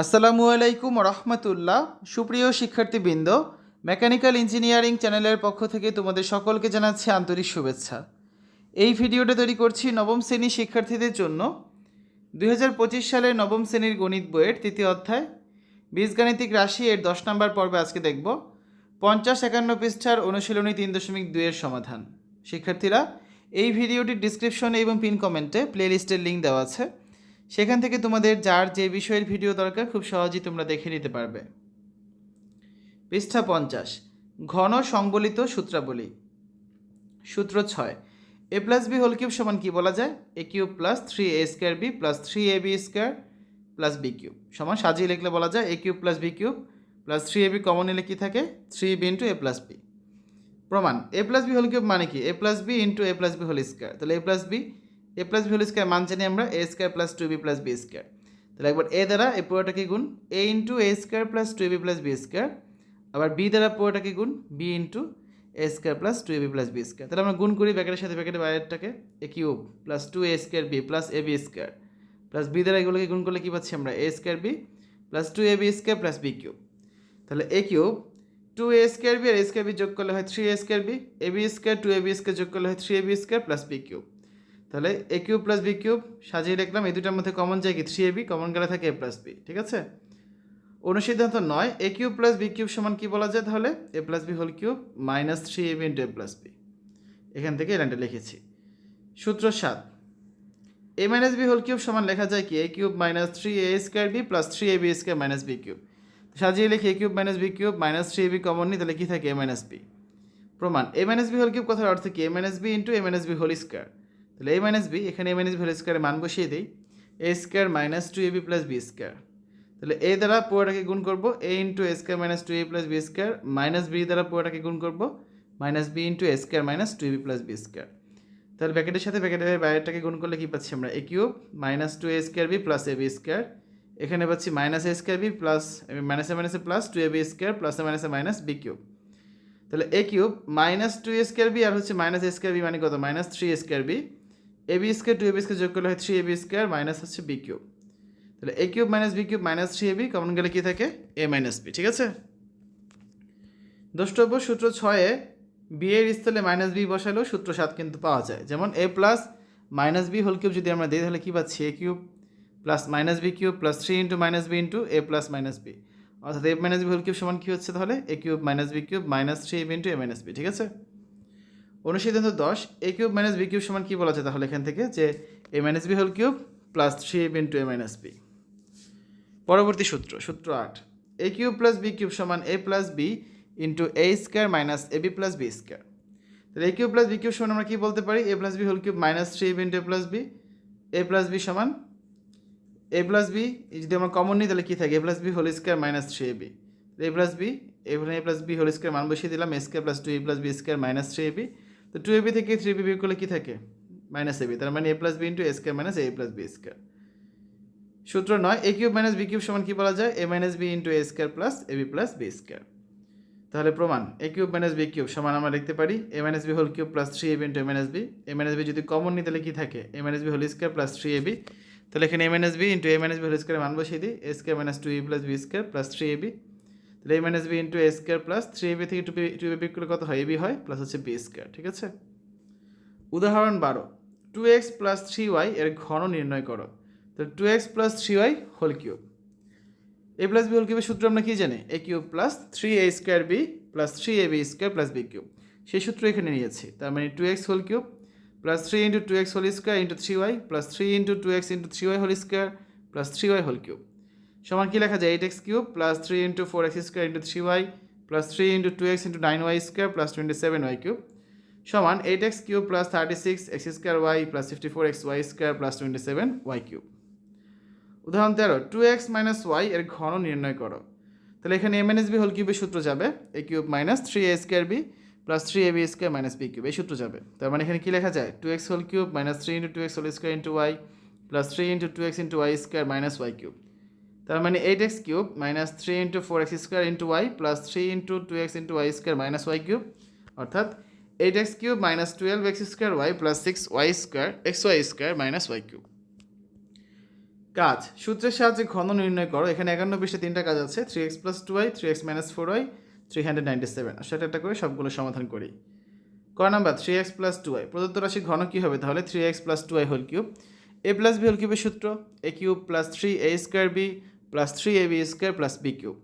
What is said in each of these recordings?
আসসালামু আলাইকুম রহমতুল্লাহ। সুপ্রিয় শিক্ষার্থীবৃন্দ, মেকানিক্যাল ইঞ্জিনিয়ারিং চ্যানেলের পক্ষ থেকে তোমাদের সকলকে জানাচ্ছি আন্তরিক শুভেচ্ছা। এই ভিডিওটা তৈরি করছি নবম শ্রেণীর শিক্ষার্থীদের জন্য। 2025 সালের নবম শ্রেণীর গণিত বইয়ের তৃতীয় অধ্যায় বীজগাণিতিক রাশি এর 10 নম্বর পর্বে আজকে দেখব 50-51 পৃষ্ঠার অনুশীলনী 3.2 এর সমাধান। শিক্ষার্থীরা, এই ভিডিওটির ডিসক্রিপশনে এবং পিন কমেন্টে প্লেলিস্টের লিঙ্ক দেওয়া আছে, সেখান থেকে তোমাদের যার যে বিষয়ের ভিডিও দরকার খুব সহজেই তোমরা দেখে নিতে পারবে। পৃষ্ঠা 50, ঘন সংবলিত সূত্রাবলী। সূত্র 6, A plus B whole cube সমান কি বলা যায়? A cube plus 3a² B plus 3ab² plus B cube সমান সাজিয়ে লিখলে বলা যায় A cube plus B cube plus 3ab common নিলে কি থাকে? 3b ইন্টু এ প্লাস বি। প্রমাণ, A plus B whole cube মানে কি? A plus B into A plus B whole square. তাহলে এ প্লাস বি হোল স্কোয়ার মান জানি আমরা A square plus 2b plus B square. তাহলে একবার এ দ্বারা এ পুরোটাকে গুণ A into A square plus 2b plus B square, আবার বি দ্বারা পুরোটাকে গুণ বি ইন্টু এ square plus 2ab plus B square. তাহলে আমরা গুণ করি ব্র্যাকেটের সাথে ব্র্যাকেটের বাইরেরটাকে, A cube plus 2a square B plus A B square plus B দ্বারা এগুলোকে গুণ করলে কী পাচ্ছি আমরা? A square B plus 2ab square plus B cube. তাহলে এ কিউব 2a² বি আর a² বি যোগ করলে হয় 3a² B, ab square 2ab square যোগ করলে হয় 3ab square plus B cube. তাহলে a cube plus B cube সাজিয়ে লিখলাম, এই দুটার মধ্যে কমন যায় কি? 3ab, কমন গেলে থাকে এ প্লাস বি। ঠিক আছে। অনুসিদ্ধান্ত 9, a cube plus B cube সমান কি বলা যায়? তাহলে এ plus B whole cube minus 3ab into এ প্লাস বি। এখান থেকে এই লাইনটা লিখেছি। সূত্র 7, a minus b whole cube সমান লেখা যায় কি? A cube minus 3a² B plus 3ab² minus b cube. সাজিয়ে লিখি a cube minus b cube minus 3ab common নিই, তাহলে কি থাকে? A minus b. প্রমাণ, এ মাইনাস বি হোল কিউব কথার অর্থ কি? এ minus b into a minus b whole square. তাহলে এ মাইনাস বি, এখানে এ মাইনাস বি হোল স্কোয়ারে মান বসিয়ে দিই, a square minus 2ab plus B square. তাহলে এ দ্বারা পুরোটাকে গুণ করবো a into A square minus 2ab plus B square, minus b দ্বারা পুরোটাকে গুণ করবো মাইনাস বি ইন্টু এ square minus 2ab plus B square. তাহলে ব্র্যাকেটের সাথে ব্র্যাকেটের বাইরেটাকে গুণ করলে কি পাচ্ছি আমরা? A cube minus 2a² b plus A B square, এখানে পাচ্ছি মাইনাস a² বি প্লাস মাইনাসে মাইনাসে প্লাস 2ab স্কোয়ার প্লাসে মাইনাসে মাইনাস বি কিউব। তাহলে a cube minus 2a² b আর হচ্ছে মাইনাস a² বি মানে কত? Minus 3a² b, a B square 2ab square যোগ করলে হয় 3ab স্কোয়ার মাইনাস হচ্ছে বি কিউব। তাহলে a cube minus b cube minus 3ab common গেলে কি থাকে? A minus b. ঠিক আছে। দ্রষ্টব্য, সূত্র 6-এ বি এর স্থলে মাইনাস বি বসালেও সূত্র 7 কিন্তু পাওয়া যায়। যেমন a plus minus b whole cube যদি আমরা দিই, তাহলে কী পাচ্ছি? A cube plus minus b cube plus 3 into minus b into A plus minus b, অর্থাৎ a minus b whole cube সমান কী হচ্ছে? তাহলে a cube minus b cube minus 3ab into a minus b. ঠিক আছে। অনুসিদ্ধান্ত 10, a cube minus b cube সমান কী বলা যায়? তাহলে এখান থেকে যে এ minus b whole cube plus 3ab into a minus b. পরবর্তী সূত্র, সূত্র 8, a cube plus B cube সমান a plus B into A square minus a b plus B square. তাহলে a cube plus B cube সমান আমরা কী বলতে পারি? A plus B whole cube minus 3ab into A plus b. A plus b সমান a plus B যদি আমরা common নিই তাহলে কী থাকে? A plus B whole square minus 3ab। A plus b, এখানে a plus B whole square মান বসিয়ে দিলাম, a square plus 2a plus B square minus 3ab। তো 2ab থেকে 3b বিয়োগ করলে কী থাকে? Minus ab। তার মানে a plus B into A square minus a plus B square. সূত্র 9, a cube minus b cube সমান কী বলা যায়? A minus b into A square plus A b plus B square. তাহলে প্রমাণ, a cube minus b cube সমান আমরা লিখতে পারি a minus b whole cube plus 3ab into a minus b. A minus b যদি common নিই তাহলে কী থাকে? A minus b whole square plus 3ab। তাহলে এখানে a minus b into a minus b whole square মান বসিয়ে দিই, a square minus 2a plus B square plus 3ab। তাহলে এ মাইনাস বি ইন্টু এ স্কোয়ার প্লাস 3ab থেকে 2ab বিয়োগ করলে কত হয়? ab হয় প্লাস হচ্ছে বি স্কোয়ার। ঠিক আছে। উদাহরণ 12, 2x প্লাস 3y এর ঘন নির্ণয় করো। তো 2x plus 3y whole cube. A plus B whole কিউবের সূত্র আমরা কি জানি? A cube plus 3a² B plus 3ab square plus B cube. সেই সূত্র এখানে নিয়েছি। তার মানে 2x whole cube plus 3 into 2x whole square into 3y plus 3 into 2x into 3y whole square plus 3y whole cube সমান কি লেখা যায়? 8x cube plus 3 into 4x square into 3y plus 3 into 2x into 9y square plus 27y cube সমান 8x cube plus 36x square y plus 54xy square plus 27y cube. উদাহরণ 13, 2x minus Y এর ঘন নির্ণয় করো। তাহলে এখানে M NS B whole কিউবের সূত্র যাবে a cube minus 3a² B plus 3ab square minus b cube, এই সূত্র যাবে। তার মানে এখানে কী লেখা যায়? 2x whole cube minus 3 into 2x whole square into y plus 3 into 2x into y square minus y cube. তার মানে 8x cube minus 3 into 4x square into y plus 3 into 2x into y square minus y cube, অর্থাৎ 8x cube minus 12x square y plus 6y square xy square minus y cube. কাজ সূত্রের সাহায্যে ঘন নির্ণয় করো। এখানে 51 পৃষ্ঠে 3টা কাজ আছে, 3x + 2y, 3x - 4y, 397। সেটা একটা করে সবগুলো সমাধান করি। ক নাম্বার 3x + 2y প্রদত্ত রাশির ঘন কী হবে তাহলে 3x + 2y whole cube. a + b whole কিউবের সূত্র a cube + 3a² b + 3ab² + b cube.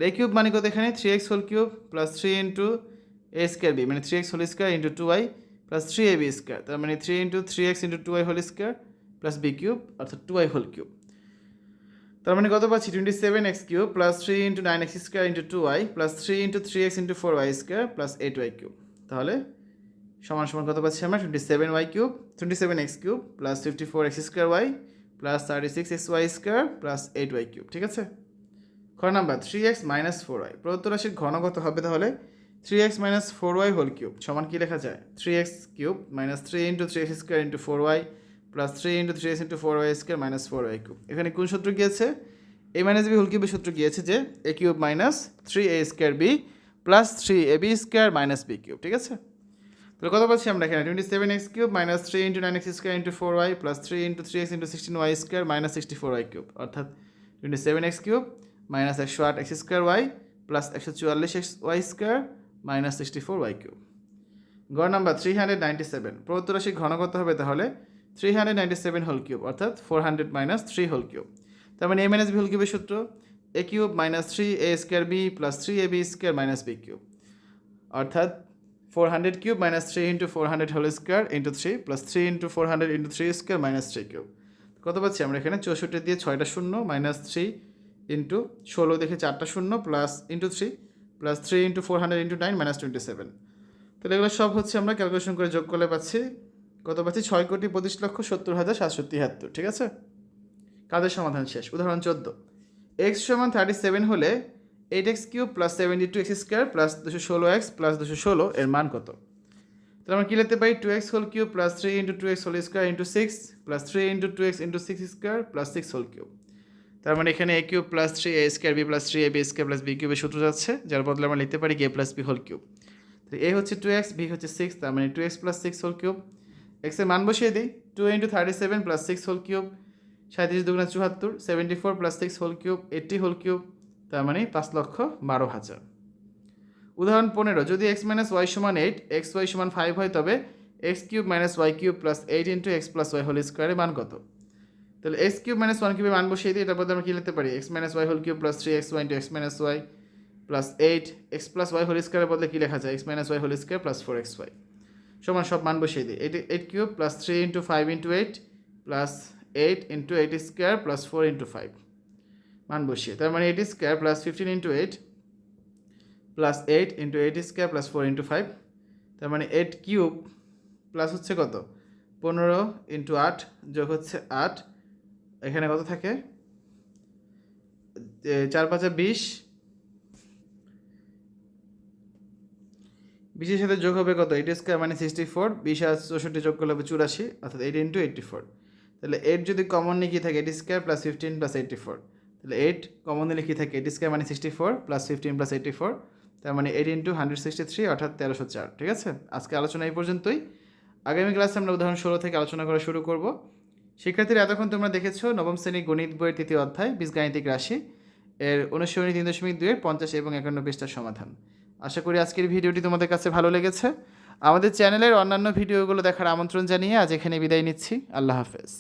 a cube মানে কত এখানে 3x whole cube + 3 * a² b মানে 3x whole square * 2y + 3ab², তার মানে 3 * 3x * 2y whole square + b cube অর্থাৎ 2y whole cube. তার মানে কত পাচ্ছি 27x³ + 3 * 9x² * 2y + 3 * 3x * 4y² + 8y³ তাহলে সমান কত পাচ্ছি আমরা 27x³ + 54x² + 36xy² + 8y³ ঠিক আছে। খ নাম্বার 3x - 4y প্রদত্ত রাশির ঘন কত হবে তাহলে 3x - 4y হোল কিউব সমান কি লেখা যায় 3x³ - 3 * 3x² * 4y + 3 * 3x * 4y² - 4y³ এখানে কোন সূত্র গিয়েছে a - b হোল কিউবের সূত্র গিয়েছে যে a³ - 3a² b + 3ab² - b³ ঠিক আছে। তাহলে কত পাচ্ছি আমরা এখানে 27x³ - 3 * 9x² * 4y + 3 * 3x * 16y² - 64y³ অর্থাৎ 27x³ - 108x²y + 144xy² - 64y³ গ নাম্বার 397 প্রদত্ত রাশির ঘন কত হবে তাহলে 397 হোল কিউব অর্থাৎ 400 - 3 হোল কিউব। তার মানে a - b হোল কিউবের সূত্র a³ - 3a² b + 3ab² - b³ অর্থাৎ 400³ - 3 * 400 হোল স্কয়ার * 3 + 3 * 400 * 3² - 3³ কত পাচ্ছি আমরা এখানে 64 দিয়ে 6টা শূন্য -3 ইন্টু 16 দেখে 4টা শূন্য প্লাস ইন্টু 3 প্লাস 3 * 400 * 9 -27। তাহলে এগুলো সব হচ্ছে আমরা ক্যালকুলেশন করে যোগ করলে পাচ্ছি কত পাচ্ছি 6,25,70,773 ঠিক আছে। কাজের সমাধান শেষ। উদাহরণ 14 x = 37 হলে 8x³ + 72x² + 216x + 216 এর মান কত। তাহলে আমরা কী লিখতে পারি 2x whole cube + 3 * 2x whole square * 6 + 3 * 2x * 6² + 6 whole cube. তার মানে এখানে a³ + 3a² b + 3ab² + b কিউবের সূত্র যাচ্ছে, যার বদলে আমরা লিখতে পারি a + b হোল কিউব। তো a হচ্ছে 2x, b হচ্ছে 6, তার মানে 2x + 6 হোল কিউব। x এর মান বসিয়ে দিই 2 * 37 + 6 whole cube 37 × 2 = 74, 74 + 6 whole cube 80 whole cube, তার মানে 5,12,000। উদাহরণ 15 যদি x - y = 8 xy = 5 হয় তবে x³ - y³ + 8 * x + y whole স্কয়ারের মান কত। তাহলে x³ - 1³ এর মান বসিয়ে দিই, এটার বদলে আমরা কী লিখতে পারি x - y whole cube + 3xy * x - y + 8 x + y whole স্কয়ারের বদলে কী লেখা যায় x - y whole square + 4xy সমান সব মান বসিয়ে দিই 8³ + 3 * 5 * 8 + 8 * 8² + 4 * 5 মান বসিয়ে, তার মানে 8² + 15 * 8 + 8 * 8² + 4 * 5, তার মানে 8³ প্লাস হচ্ছে কত 15 * 8 যোগ হচ্ছে 8, এখানে কত থাকে 4 × 5 = 20, 20 এর সাথে যোগ হবে কত 8² মানে 64, 20 আর 64 যোগ করলে হবে 84 অর্থাৎ 8 × 84। তাহলে 8 যদি কমন নিয়ে কী থাকে 8² + 15 + 84, তাহলে 8 কমন নিলে কী থাকে 8² মানে 64 + 15 + 84, তার মানে 8 × 163 অর্থাৎ 1304 ঠিক আছে। আজকে আলোচনা এই পর্যন্তই। আগামী ক্লাসে আমরা উদাহরণ 16 থেকে আলোচনা করা শুরু করব। শিক্ষার্থীরা এতক্ষণ তোমরা দেখেছো নবম শ্রেণী গণিত বইয়ের 3য় অধ্যায় বীজগাণিতিক রাশি এর অনুশীলনী 3.2 এর 50 এবং 51 পৃষ্ঠার সমাধান। আশা করি আজকের ভিডিওটি তোমাদের কাছে ভালো লেগেছে। আমাদের চ্যানেলের অন্যান্য ভিডিওগুলো দেখার আমন্ত্রণ জানিয়ে আজ এখানে বিদায় নিচ্ছি। আল্লাহ হাফেজ।